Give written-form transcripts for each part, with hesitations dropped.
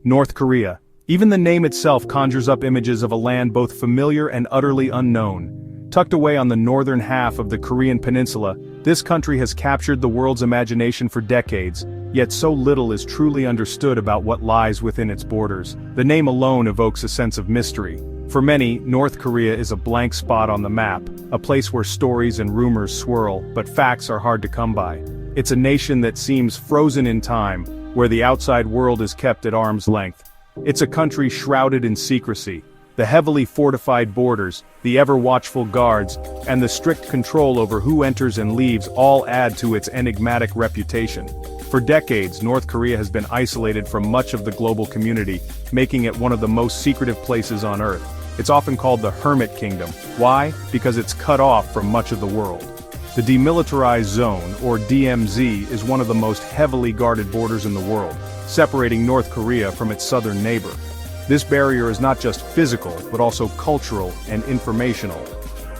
North Korea. Even the name itself conjures up images of a land both familiar and utterly unknown. Tucked away on the northern half of the Korean peninsula, this country has captured the world's imagination for decades, yet so little is truly understood about what lies within its borders. The name alone evokes a sense of mystery. For many, North Korea is a blank spot on the map, a place where stories and rumors swirl, but facts are hard to come by. It's a nation that seems frozen in time, where the outside world is kept at arm's length. It's a country shrouded in secrecy. The heavily fortified borders, the ever-watchful guards, and the strict control over who enters and leaves all add to its enigmatic reputation. For decades, North Korea has been isolated from much of the global community, making it one of the most secretive places on Earth. It's often called the Hermit Kingdom. Why? Because it's cut off from much of the world. The Demilitarized Zone, or DMZ, is one of the most heavily guarded borders in the world, separating North Korea from its southern neighbor. This barrier is not just physical, but also cultural and informational.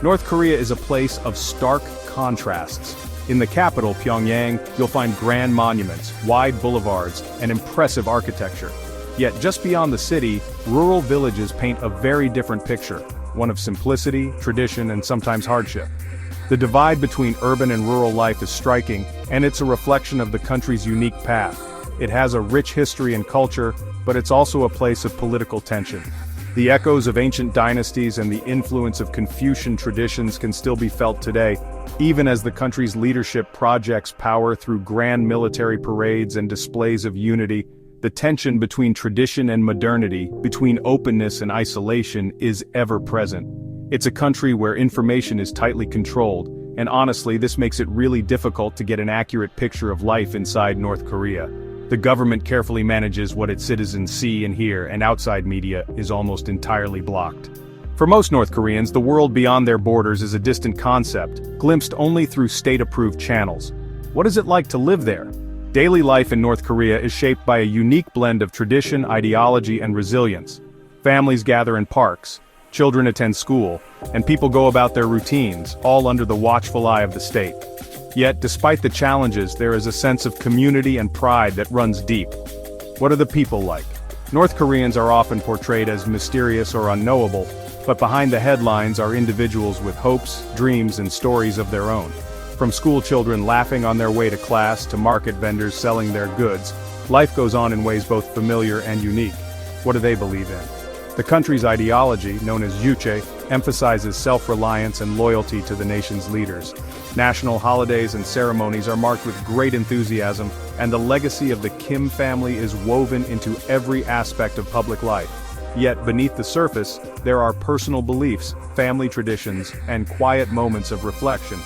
North Korea is a place of stark contrasts. In the capital, Pyongyang, you'll find grand monuments, wide boulevards, and impressive architecture. Yet just beyond the city, rural villages paint a very different picture, one of simplicity, tradition, and sometimes hardship. The divide between urban and rural life is striking, and it's a reflection of the country's unique path. It has a rich history and culture, but it's also a place of political tension. The echoes of ancient dynasties and the influence of Confucian traditions can still be felt today, even as the country's leadership projects power through grand military parades and displays of unity. The tension between tradition and modernity, between openness and isolation, is ever present. It's a country where information is tightly controlled, and honestly, this makes it really difficult to get an accurate picture of life inside North Korea. The government carefully manages what its citizens see and hear, and outside media is almost entirely blocked. For most North Koreans, the world beyond their borders is a distant concept, glimpsed only through state-approved channels. What is it like to live there? Daily life in North Korea is shaped by a unique blend of tradition, ideology, and resilience. Families gather in parks, children attend school, and people go about their routines, all under the watchful eye of the state. Yet, despite the challenges, there is a sense of community and pride that runs deep. What are the people like? North Koreans are often portrayed as mysterious or unknowable, but behind the headlines are individuals with hopes, dreams, and stories of their own. From school children laughing on their way to class to market vendors selling their goods, life goes on in ways both familiar and unique. What do they believe in? The country's ideology, known as untouched, emphasizes self-reliance and loyalty to the nation's leaders. National holidays and ceremonies are marked with great enthusiasm, and the legacy of the Kim family is woven into every aspect of public life. Yet beneath the surface, there are personal beliefs, family traditions, and quiet moments of reflection.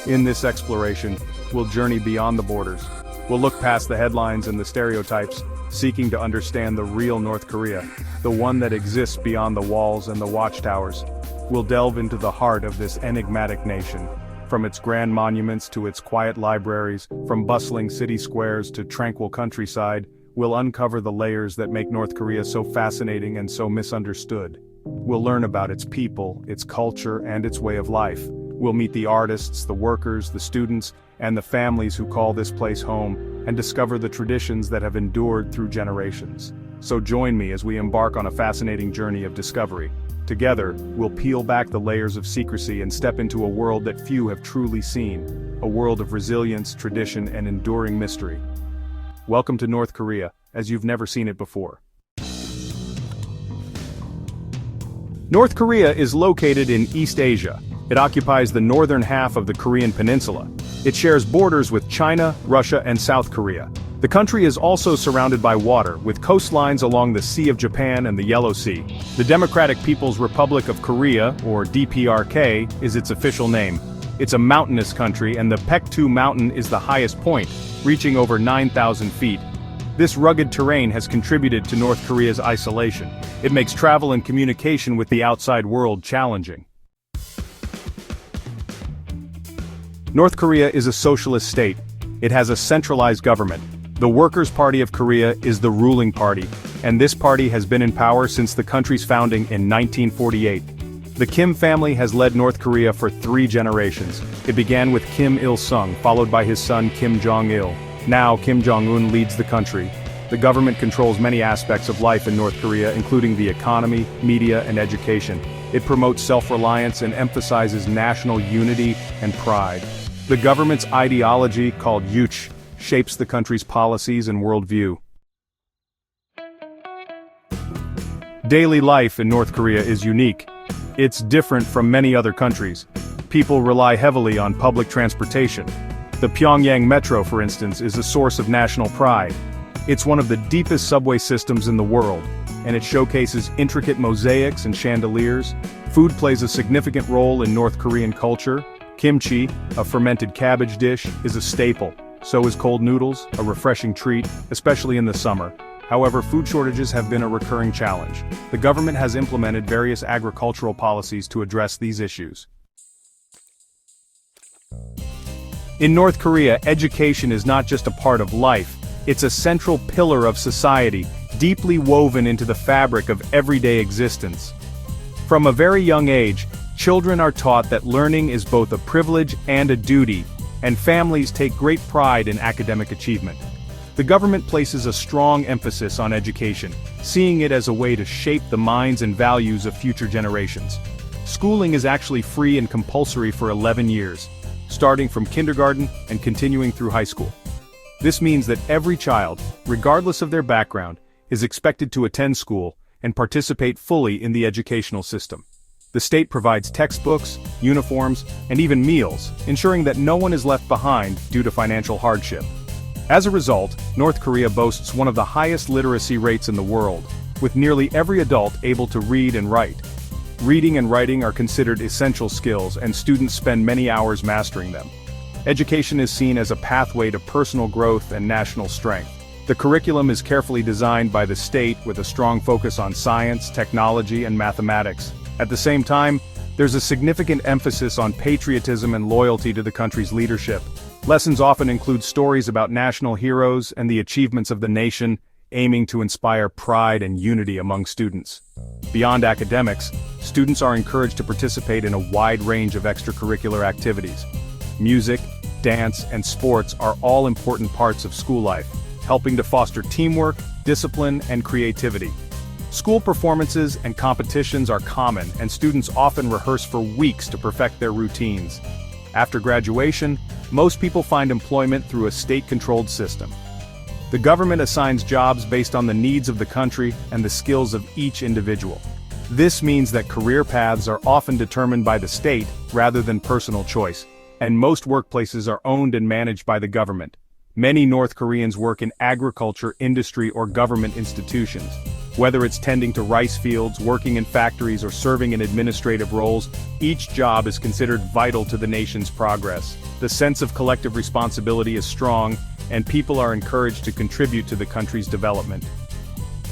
In this exploration, we'll journey beyond the borders. We'll look past the headlines and the stereotypes, seeking to understand the real North Korea, the one that exists beyond the walls and the watchtowers. We'll delve into the heart of this enigmatic nation. From its grand monuments to its quiet libraries, from bustling city squares to tranquil countryside, we'll uncover the layers that make North Korea so fascinating and so misunderstood. We'll learn about its people, its culture, and its way of life. We'll meet the artists, the workers, the students, and the families who call this place home, and discover the traditions that have endured through generations. So join me as we embark on a fascinating journey of discovery. Together, we'll peel back the layers of secrecy and step into a world that few have truly seen, a world of resilience, tradition, and enduring mystery. Welcome to North Korea, as you've never seen it before. North Korea is located in East Asia. It occupies the northern half of the Korean peninsula. It shares borders with China, Russia, and South Korea. The country is also surrounded by water, with coastlines along the Sea of Japan and the Yellow Sea. The Democratic People's Republic of Korea, or DPRK, is its official name. It's a mountainous country, and the Paektu Mountain is the highest point, reaching over 9,000 feet. This rugged terrain has contributed to North Korea's isolation. It makes travel and communication with the outside world challenging. North Korea is a socialist state. It has a centralized government. The Workers' Party of Korea is the ruling party, and this party has been in power since the country's founding in 1948. The Kim family has led North Korea for 3 generations. It began with Kim Il-sung, followed by his son Kim Jong-il. Now Kim Jong-un leads the country. The government controls many aspects of life in North Korea, including the economy, media, and education. It promotes self-reliance and emphasizes national unity and pride. The government's ideology, called untouched, shapes the country's policies and worldview. Daily life in North Korea is unique. It's different from many other countries. People rely heavily on public transportation. The Pyongyang Metro, for instance, is a source of national pride. It's one of the deepest subway systems in the world, and it showcases intricate mosaics and chandeliers. Food plays a significant role in North Korean culture. Kimchi, a fermented cabbage dish, is a staple. So is cold noodles, a refreshing treat, especially in the summer. However, food shortages have been a recurring challenge. The government has implemented various agricultural policies to address these issues. In North Korea, education is not just a part of life, it's a central pillar of society, deeply woven into the fabric of everyday existence. From a very young age, children are taught that learning is both a privilege and a duty, and families take great pride in academic achievement. The government places a strong emphasis on education, seeing it as a way to shape the minds and values of future generations. Schooling is actually free and compulsory for 11 years, starting from kindergarten and continuing through high school. This means that every child, regardless of their background, is expected to attend school and participate fully in the educational system. The state provides textbooks, uniforms, and even meals, ensuring that no one is left behind due to financial hardship. As a result, North Korea boasts one of the highest literacy rates in the world, with nearly every adult able to read and write. Reading and writing are considered essential skills, and students spend many hours mastering them. Education is seen as a pathway to personal growth and national strength. The curriculum is carefully designed by the state with a strong focus on science, technology, and mathematics. At the same time, there's a significant emphasis on patriotism and loyalty to the country's leadership. Lessons often include stories about national heroes and the achievements of the nation, aiming to inspire pride and unity among students. Beyond academics, students are encouraged to participate in a wide range of extracurricular activities. Music, dance, and sports are all important parts of school life, helping to foster teamwork, discipline, and creativity. School performances and competitions are common, and students often rehearse for weeks to perfect their routines. After graduation, most people find employment through a state-controlled system. The government assigns jobs based on the needs of the country and the skills of each individual. This means that career paths are often determined by the state rather than personal choice, and most workplaces are owned and managed by the government. Many North Koreans work in agriculture, industry, or government institutions. Whether it's tending to rice fields, working in factories, or serving in administrative roles, each job is considered vital to the nation's progress. The sense of collective responsibility is strong, and people are encouraged to contribute to the country's development.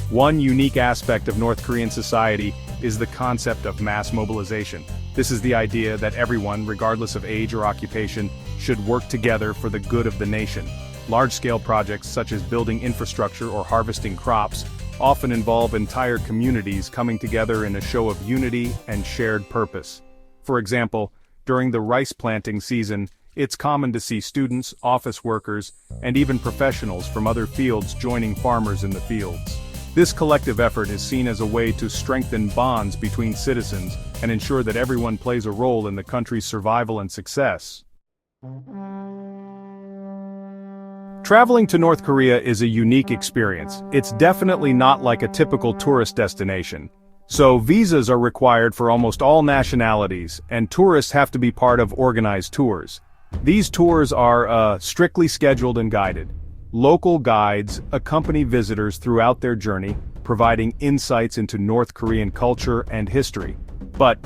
One unique aspect of North Korean society is the concept of mass mobilization. This is the idea that everyone, regardless of age or occupation, should work together for the good of the nation. Large-scale projects such as building infrastructure or harvesting crops often involve entire communities coming together in a show of unity and shared purpose. For example, during the rice planting season, it's common to see students, office workers, and even professionals from other fields joining farmers in the fields. This collective effort is seen as a way to strengthen bonds between citizens and ensure that everyone plays a role in the country's survival and success. Traveling to North Korea is a unique experience. It's definitely not like a typical tourist destination. So visas are required for almost all nationalities, and tourists have to be part of organized tours. These tours are strictly scheduled and guided. Local guides accompany visitors throughout their journey, providing insights into North Korean culture and history. But,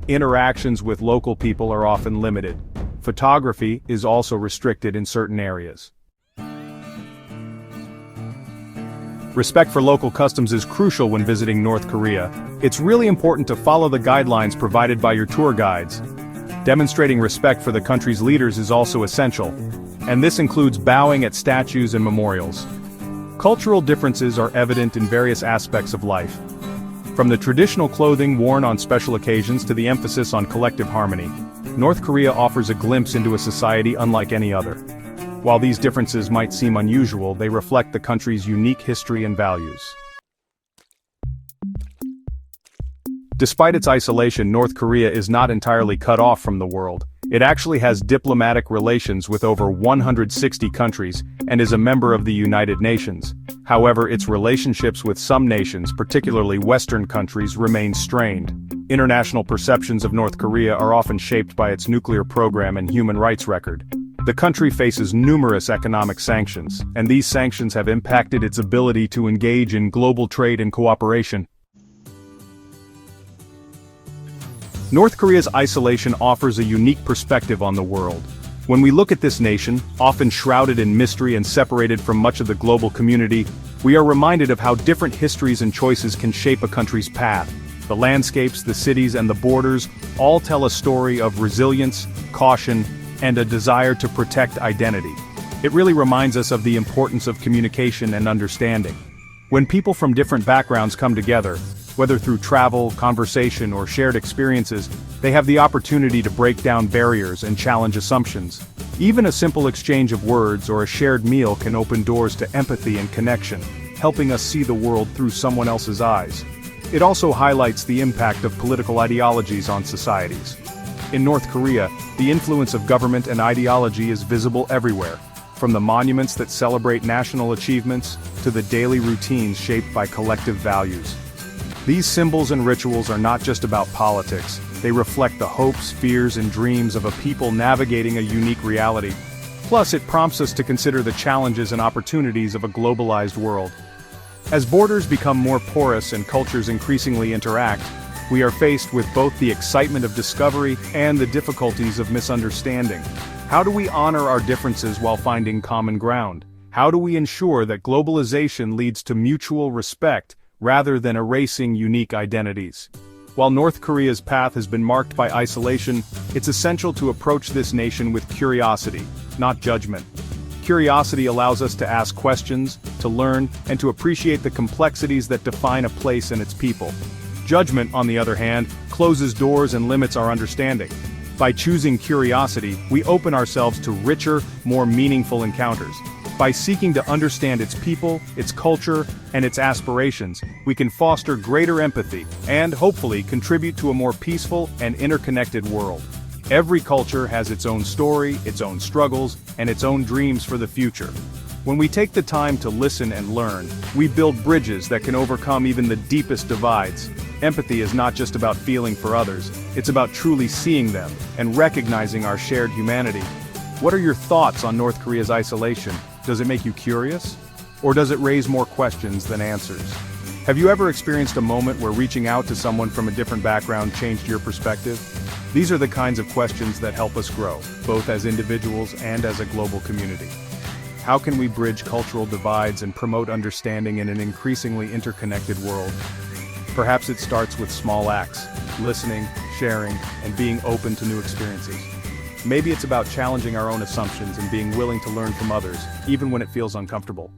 interactions with local people are often limited. Photography is also restricted in certain areas. Respect for local customs is crucial when visiting North Korea. It's really important to follow the guidelines provided by your tour guides. Demonstrating respect for the country's leaders is also essential, and this includes bowing at statues and memorials. Cultural differences are evident in various aspects of life. From the traditional clothing worn on special occasions to the emphasis on collective harmony, North Korea offers a glimpse into a society unlike any other. While these differences might seem unusual, they reflect the country's unique history and values. Despite its isolation, North Korea is not entirely cut off from the world. It actually has diplomatic relations with over 160 countries and is a member of the United Nations. However, its relationships with some nations, particularly Western countries, remain strained. International perceptions of North Korea are often shaped by its nuclear program and human rights record. The country faces numerous economic sanctions, and these sanctions have impacted its ability to engage in global trade and cooperation. North Korea's isolation offers a unique perspective on the world. When we look at this nation, often shrouded in mystery and separated from much of the global community, we are reminded of how different histories and choices can shape a country's path. The landscapes, the cities, and the borders all tell a story of resilience, caution, and a desire to protect identity. It really reminds us of the importance of communication and understanding. When people from different backgrounds come together, whether through travel, conversation, or shared experiences, they have the opportunity to break down barriers and challenge assumptions. Even a simple exchange of words or a shared meal can open doors to empathy and connection, helping us see the world through someone else's eyes. It also highlights the impact of political ideologies on societies. In North Korea, the influence of government and ideology is visible everywhere, from the monuments that celebrate national achievements to the daily routines shaped by collective values. These symbols and rituals are not just about politics, they reflect the hopes, fears, and dreams of a people navigating a unique reality. Plus, it prompts us to consider the challenges and opportunities of a globalized world. As borders become more porous and cultures increasingly interact, we are faced with both the excitement of discovery and the difficulties of misunderstanding. How do we honor our differences while finding common ground? How do we ensure that globalization leads to mutual respect, rather than erasing unique identities? While North Korea's path has been marked by isolation, it's essential to approach this nation with curiosity, not judgment. Curiosity allows us to ask questions, to learn, and to appreciate the complexities that define a place and its people. Judgment, on the other hand, closes doors and limits our understanding. By choosing curiosity, we open ourselves to richer, more meaningful encounters. By seeking to understand its people, its culture, and its aspirations, we can foster greater empathy and, hopefully, contribute to a more peaceful and interconnected world. Every culture has its own story, its own struggles, and its own dreams for the future. When we take the time to listen and learn, we build bridges that can overcome even the deepest divides. Empathy is not just about feeling for others, it's about truly seeing them and recognizing our shared humanity. What are your thoughts on North Korea's isolation? Does it make you curious? Or does it raise more questions than answers? Have you ever experienced a moment where reaching out to someone from a different background changed your perspective? These are the kinds of questions that help us grow, both as individuals and as a global community. How can we bridge cultural divides and promote understanding in an increasingly interconnected world? Perhaps it starts with small acts, listening, sharing, and being open to new experiences. Maybe it's about challenging our own assumptions and being willing to learn from others, even when it feels uncomfortable.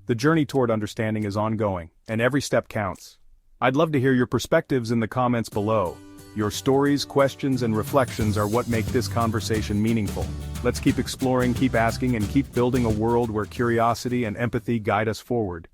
The journey toward understanding is ongoing, and every step counts. I'd love to hear your perspectives in the comments below. Your stories, questions, and reflections are what make this conversation meaningful. Let's keep exploring, keep asking, and keep building a world where curiosity and empathy guide us forward.